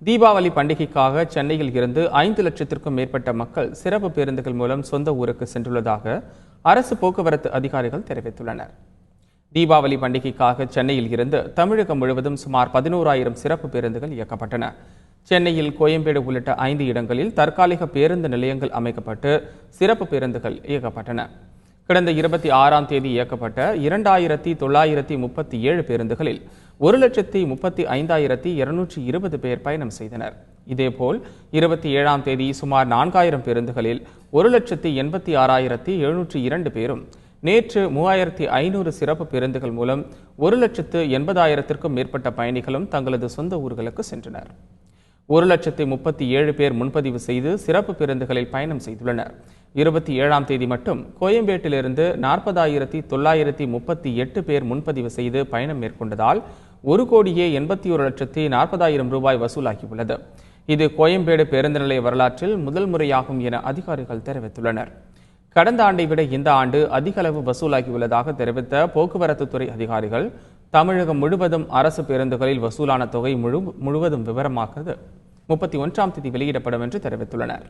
தீபாவளி பண்டிகைக்காக சென்னையில் இருந்து 5 லட்சத்திற்கும் மேற்பட்ட மக்கள் சிறப்பு பேருந்துகள் மூலம் சொந்த ஊருக்கு சென்றுள்ளதாக அரசு போக்குவரத்து அதிகாரிகள் தெரிவித்துள்ளனர். தீபாவளி பண்டிகைக்காக சென்னையில் இருந்து தமிழகம் முழுவதும் சுமார் 11,000 சிறப்பு பேருந்துகள் இயக்கப்பட்டன. சென்னையில் கோயம்பேடு உள்ளிட்ட 5 இடங்களில் தற்காலிக பேருந்து நிலையங்கள் அமைக்கப்பட்டு சிறப்பு பேருந்துகள் இயக்கப்பட்டன. கடந்த 26ஆம் தேதி இயக்கப்பட்ட 2,937 பேருந்துகளில் 1,35,220 பேர் பயணம் செய்தனர். இதேபோல் 27ஆம் தேதி சுமார் 4,000 பேருந்துகளில் 1,86,702 பேரும், நேற்று 3,500 சிறப்பு பேருந்துகள் மூலம் 1,80,000க்கும் மேற்பட்ட பயணிகளும் தங்களது சொந்த ஊர்களுக்கு சென்றனர். 1,37,000 பேர் முன்பதிவு செய்து சிறப்பு பேருந்துகளில் பயணம் செய்துள்ளனர். 27ஆம் தேதி மட்டும் கோயம்பேட்டிலிருந்து 40,938 பேர் முன்பதிவு செய்து பயணம் மேற்கொண்டதால் 1,81,40,000 ரூபாய் வசூலாகியுள்ளது. இது கோயம்பேடு பேருந்து நிலைய வரலாற்றில் முதல் முறையாகும் என அதிகாரிகள் தெரிவித்துள்ளனர். கடந்த ஆண்டை விட இந்த ஆண்டு அதிக அளவு வசூலாகியுள்ளதாக தெரிவித்த போக்குவரத்து துறை அதிகாரிகள், தமிழகம் முழுவதும் அரசு பேருந்துகளில் வசூலான தொகை முழுவதும் விவரமானது 31ஆம் தேதி வெளியிடப்படும் என்று தெரிவித்துள்ளனர்.